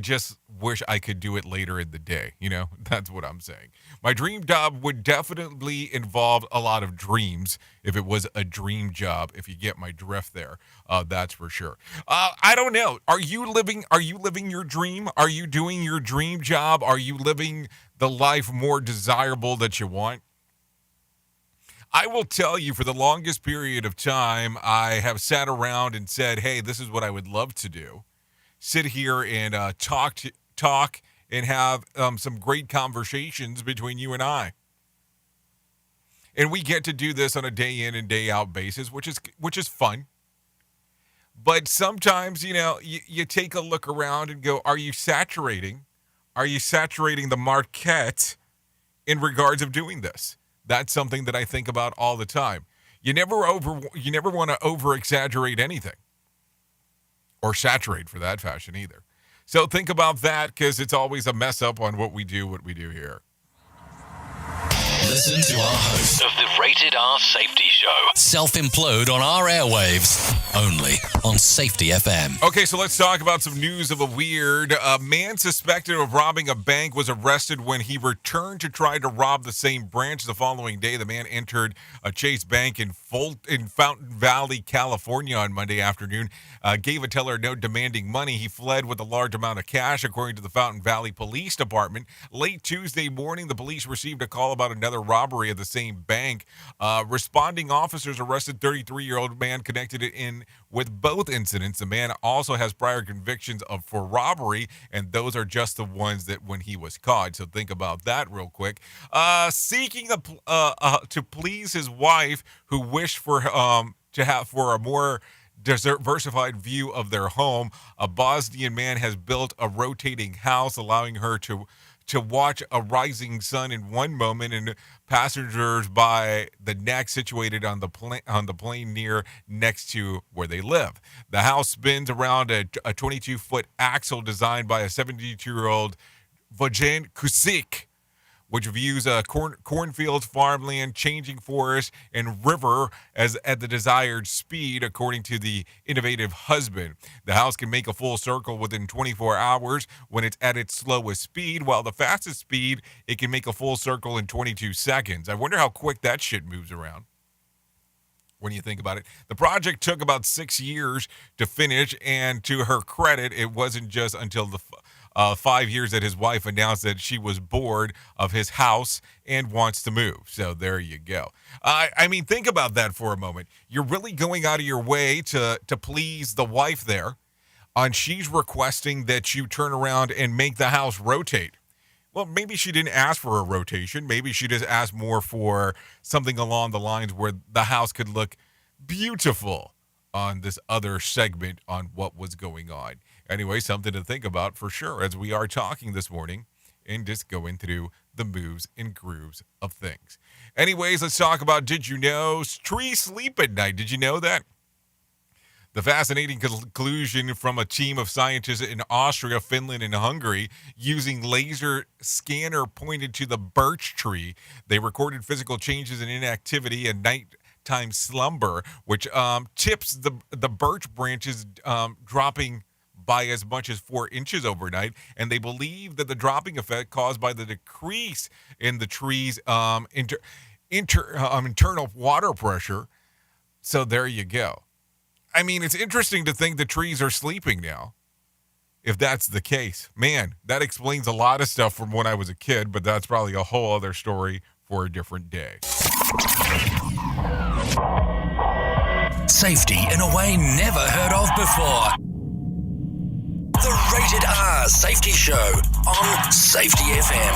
just wish I could do it later in the day. You know, that's what I'm saying. My dream job would definitely involve a lot of dreams if it was a dream job, if you get my drift there. That's for sure. I don't know. Are you living your dream? Are you doing your dream job? Are you living the life more desirable that you want? I will tell you, for the longest period of time, I have sat around and said, hey, this is what I would love to do. Sit here and talk and have some great conversations between you and I. And we get to do this on a day in and day out basis, which is fun. But sometimes, you know, you take a look around and go, are you saturating the market in regards of doing this? That's something that I think about all the time. You never want to over-exaggerate anything. Or saturate for that fashion either. So think about that, because it's always a mess up on what we do here. Listen to our host of the Rated R Safety Show. Self-implode on our airwaves. Only on Safety FM. Okay, so let's talk about some news of a weird. A man suspected of robbing a bank was arrested when he returned to try to rob the same branch the following day. The man entered a Chase Bank in Fountain Valley, California on Monday afternoon, gave a teller a note demanding money. He fled with a large amount of cash, according to the Fountain Valley Police Department. Late Tuesday morning, the police received a call about another robbery at the same bank. Responding officers arrested 33-year-old man connected in with both incidents. The man also has prior convictions for robbery, and those are just the ones that when he was caught. So think about that real quick. Seeking to please his wife, who wished for a more diversified view of their home, a Bosnian man has built a rotating house, allowing her to watch a rising sun in one moment and passengers by the next, situated on the plane next to where they live. The house spins around a 22-foot axle designed by a 72-year-old Vojan Kusik, which views cornfields, farmland, changing forest, and river as at the desired speed, according to the innovative husband. The house can make a full circle within 24 hours when it's at its slowest speed, while the fastest speed, it can make a full circle in 22 seconds. I wonder how quick that shit moves around when you think about it. The project took about 6 years to finish, and to her credit, it wasn't just until the 5 years that his wife announced that she was bored of his house and wants to move. So there you go. I mean, think about that for a moment. You're really going out of your way to please the wife there, and she's requesting that you turn around and make the house rotate. Well, maybe she didn't ask for a rotation. Maybe she just asked more for something along the lines where the house could look beautiful on this other segment on what was going on. Anyway, something to think about for sure as we are talking this morning and just going through the moves and grooves of things. Anyways, let's talk about, did you know trees sleep at night? Did you know that? The fascinating conclusion from a team of scientists in Austria, Finland, and Hungary using laser scanner pointed to the birch tree. They recorded physical changes in inactivity and nighttime slumber, which tips the birch branches dropping by as much as 4 inches overnight, and they believe that the dropping effect caused by the decrease in the tree's internal water pressure. So there you go. I mean, it's interesting to think the trees are sleeping now, if that's the case. Man, that explains a lot of stuff from when I was a kid, but that's probably a whole other story for a different day. Safety in a way never heard of before. The Rated R Safety Show on Safety FM.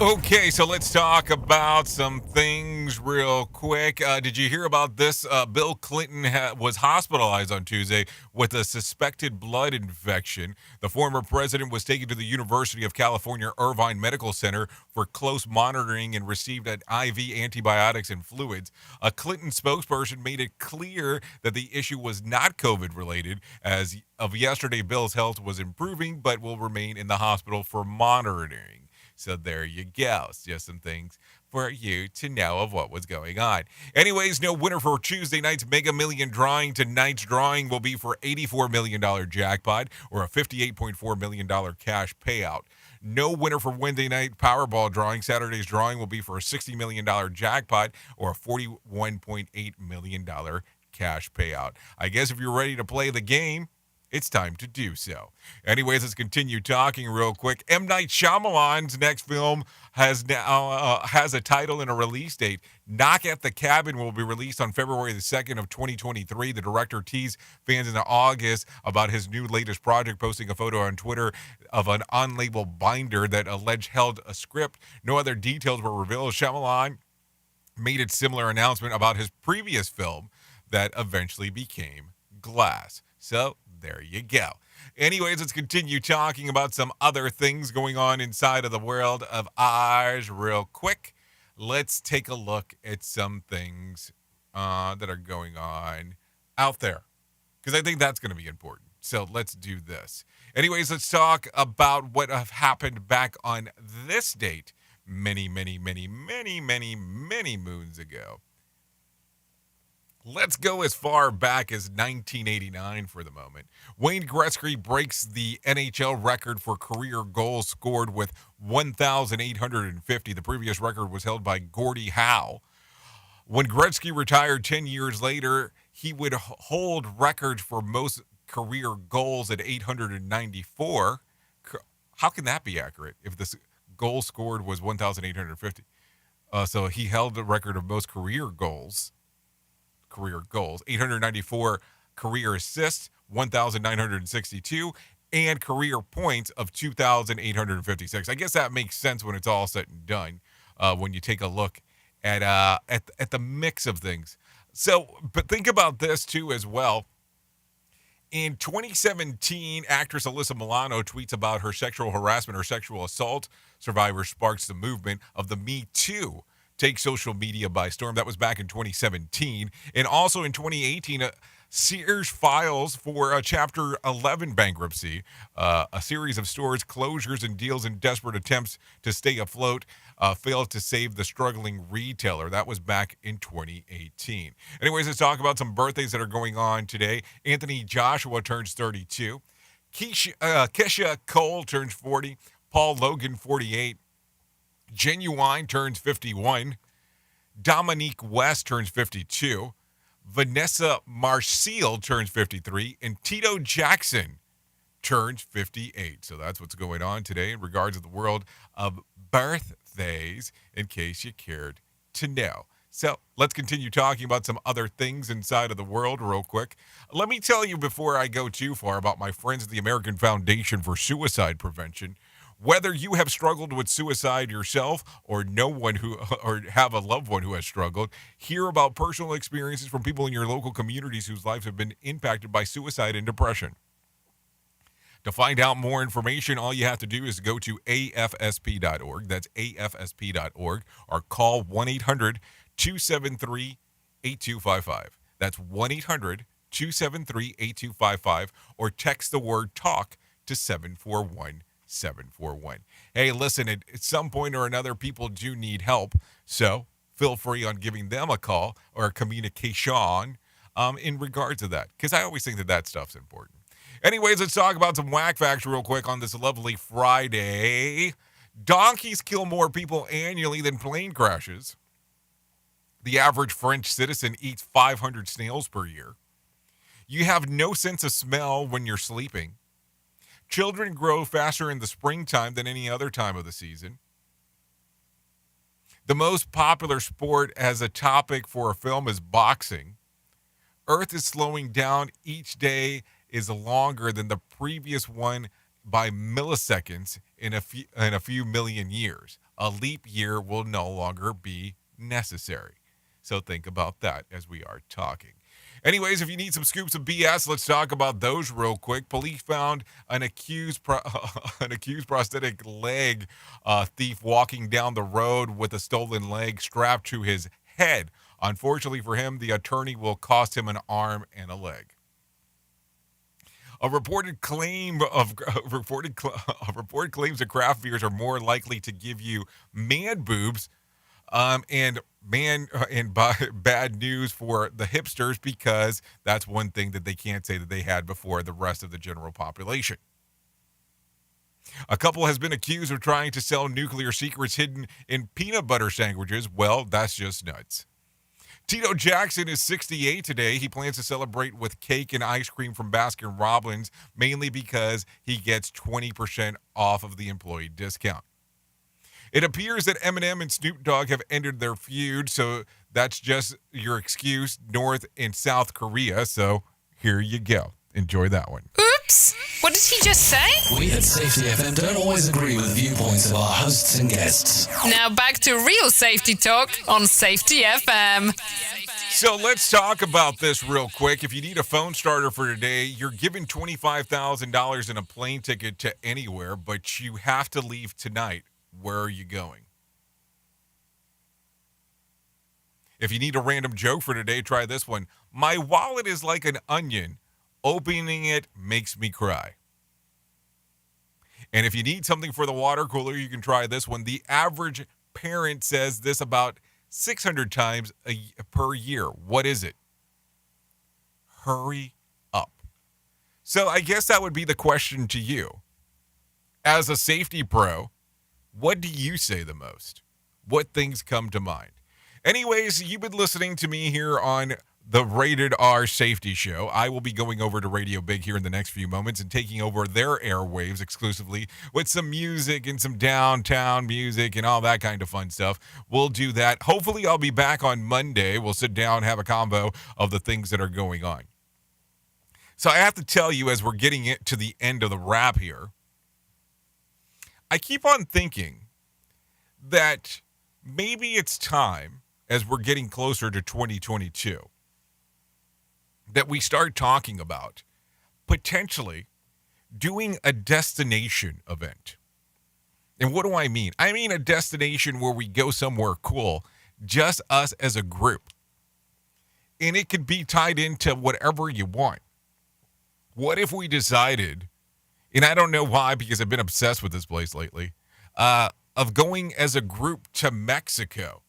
Okay, so let's talk about some things real quick. Did you hear about this? Bill Clinton was hospitalized on Tuesday with a suspected blood infection. The former president was taken to the University of California Irvine Medical Center for close monitoring and received an IV antibiotics and fluids. A Clinton spokesperson made it clear that the issue was not COVID-related. As of yesterday, Bill's health was improving, but will remain in the hospital for monitoring. So there you go. It's just some things for you to know of what was going on. Anyways, no winner for Tuesday night's Mega Million drawing. Tonight's drawing will be for $84 million jackpot or a $58.4 million cash payout. No winner for Wednesday night Powerball drawing. Saturday's drawing will be for a $60 million jackpot or a $41.8 million cash payout. I guess if you're ready to play the game, it's time to do so. Anyways, let's continue talking real quick. M. Night Shyamalan's next film has a title and a release date. Knock at the Cabin will be released on February the 2nd of 2023. The director teased fans in August about his new latest project, posting a photo on Twitter of an unlabeled binder that alleged held a script. No other details were revealed. Shyamalan made a similar announcement about his previous film that eventually became Glass. So there you go. Anyways, let's continue talking about some other things going on inside of the world of ours real quick. Let's take a look at some things that are going on out there, because I think that's going to be important. So let's do this. Anyways, let's talk about what have happened back on this date many moons ago. Let's go as far back as 1989 for the moment. Wayne Gretzky breaks the NHL record for career goals scored with 1,850. The previous record was held by Gordie Howe. When Gretzky retired 10 years later, he would hold records for most career goals at 894. How can that be accurate if the goal scored was 1,850? So he held the record of most career goals, 894 career assists, 1,962, and career points of 2,856. I guess that makes sense when it's all said and done, when you take a look at the mix of things. So, but think about this too as well. In 2017, actress Alyssa Milano tweets about her sexual harassment or sexual assault survivor sparks the movement of the Me Too. Take social media by storm. That was back in 2017. And also in 2018, Sears files for a Chapter 11 bankruptcy. A series of stores closures and deals in desperate attempts to stay afloat failed to save the struggling retailer. That was back in 2018. Anyways, let's talk about some birthdays that are going on today. Anthony Joshua turns 32. Kesha Cole turns 40. Paul Logan, 48. Genuine turns 51. Dominique West turns 52. Vanessa Marcille turns 53. And Tito Jackson turns 58. So that's what's going on today in regards to the world of birthdays, in case you cared to know. So let's continue talking about some other things inside of the world real quick. Let me tell you before I go too far about my friends at the American Foundation for Suicide Prevention. Whether you have struggled with suicide yourself or have a loved one who has struggled, hear about personal experiences from people in your local communities whose lives have been impacted by suicide and depression. To find out more information, all you have to do is go to afsp.org. That's afsp.org, or call 1-800-273-8255. That's 1-800-273-8255, or text the word TALK to 741-741. Hey, listen, at some point or another, people do need help, so feel free on giving them a call or a communication in regard to that, because I always think that stuff's important. Anyways, let's talk about some Wack Facts real quick on this lovely Friday. Donkeys kill more people annually than plane crashes. The average French citizen eats 500 snails per year. You have no sense of smell when you're sleeping. Children grow faster in the springtime than any other time of the season. The most popular sport as a topic for a film is boxing. Earth is slowing down. Each day is longer than the previous one by milliseconds in a few million years. a leap year will no longer be necessary. So think about that as we are talking. Anyways, if you need some scoops of BS, let's talk about those real quick. Police found an accused prosthetic leg thief walking down the road with a stolen leg strapped to his head. Unfortunately for him, the attorney will cost him an arm and a leg. A report claims that craft beers are more likely to give you man boobs, and bad news for the hipsters, because that's one thing that they can't say that they had before the rest of the general population. A couple has been accused of trying to sell nuclear secrets hidden in peanut butter sandwiches. Well, that's just nuts. Tito Jackson is 68 today. He plans to celebrate with cake and ice cream from Baskin-Robbins, mainly because he gets 20% off of the employee discount. It appears that Eminem and Snoop Dogg have ended their feud, so that's just your excuse, North and South Korea. So here you go. Enjoy that one. Oops! What did he just say? We at Safety FM don't always agree with the viewpoints of our hosts and guests. Now back to real safety talk on Safety FM. So let's talk about this real quick. If you need a phone starter for today, you're given $25,000 in a plane ticket to anywhere, but you have to leave tonight. Where are you going? If you need a random joke for today, try this one. My wallet is like an onion. Opening it makes me cry. And if you need something for the water cooler, you can try this one. The average parent says this about 600 times per year. What is it? Hurry up. So I guess that would be the question to you. As a safety pro, what do you say the most? What things come to mind? Anyways, you've been listening to me here on the Rated R Safety Show. I will be going over to Radio Big here in the next few moments and taking over their airwaves exclusively with some music and some downtown music and all that kind of fun stuff. We'll do that. Hopefully, I'll be back on Monday. We'll sit down, have a combo of the things that are going on. So I have to tell you, as we're getting it to the end of the wrap here, I keep on thinking that maybe it's time, as we're getting closer to 2022, that we start talking about potentially doing a destination event. And what do I mean? I mean a destination where we go somewhere cool, just us as a group. And it could be tied into whatever you want. What if we decided, and I don't know why, because I've been obsessed with this place lately, of going as a group to Mexico.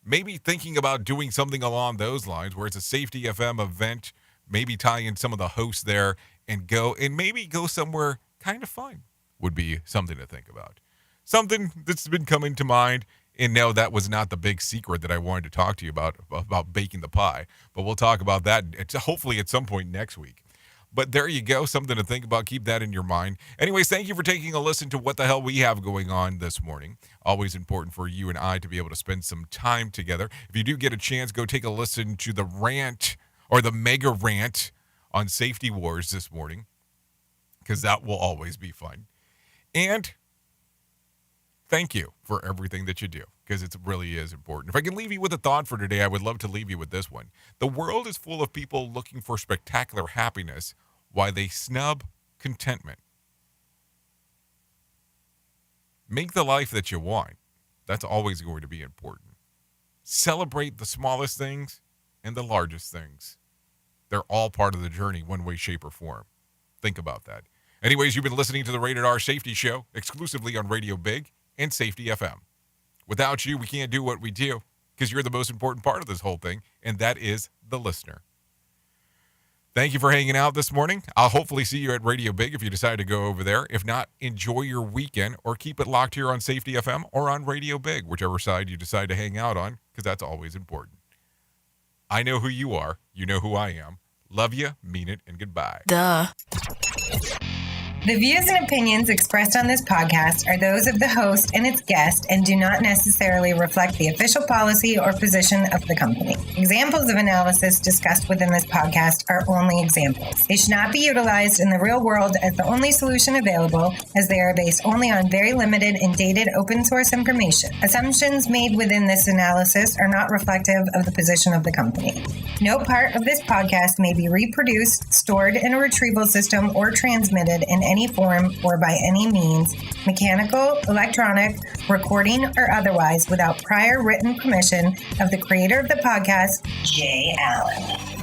Maybe thinking about doing something along those lines where it's a Safety FM event, maybe tie in some of the hosts there and maybe go somewhere kind of fun would be something to think about. Something that's been coming to mind. And no, that was not the big secret that I wanted to talk to you about baking the pie. But we'll talk about that hopefully at some point next week. But there you go, something to think about. Keep that in your mind. Anyways, thank you for taking a listen to what the hell we have going on this morning. Always important for you and I to be able to spend some time together. If you do get a chance, go take a listen to the rant or the mega rant on Safety Wars this morning, because that will always be fun. And thank you for everything that you do, because it really is important. If I can leave you with a thought for today, I would love to leave you with this one. The world is full of people looking for spectacular happiness while they snub contentment. Make the life that you want. That's always going to be important. Celebrate the smallest things and the largest things. They're all part of the journey, one way, shape, or form. Think about that. Anyways, you've been listening to the Rated R Safety Show exclusively on Radio Big and Safety FM. Without you, we can't do what we do, because you're the most important part of this whole thing, and that is the listener. Thank you for hanging out this morning. I'll hopefully see you at Radio Big if you decide to go over there. If not, enjoy your weekend, or keep it locked here on Safety FM or on Radio Big, whichever side you decide to hang out on, because that's always important. I know who you are. You know who I am. Love you, mean it, and goodbye. Duh. The views and opinions expressed on this podcast are those of the host and its guest and do not necessarily reflect the official policy or position of the company. Examples of analysis discussed within this podcast are only examples. They should not be utilized in the real world as the only solution available, as they are based only on very limited and dated open source information. Assumptions made within this analysis are not reflective of the position of the company. No part of this podcast may be reproduced, stored in a retrieval system, or transmitted in any form or by any means, mechanical, electronic, recording, or otherwise, without prior written permission of the creator of the podcast, Jay Allen.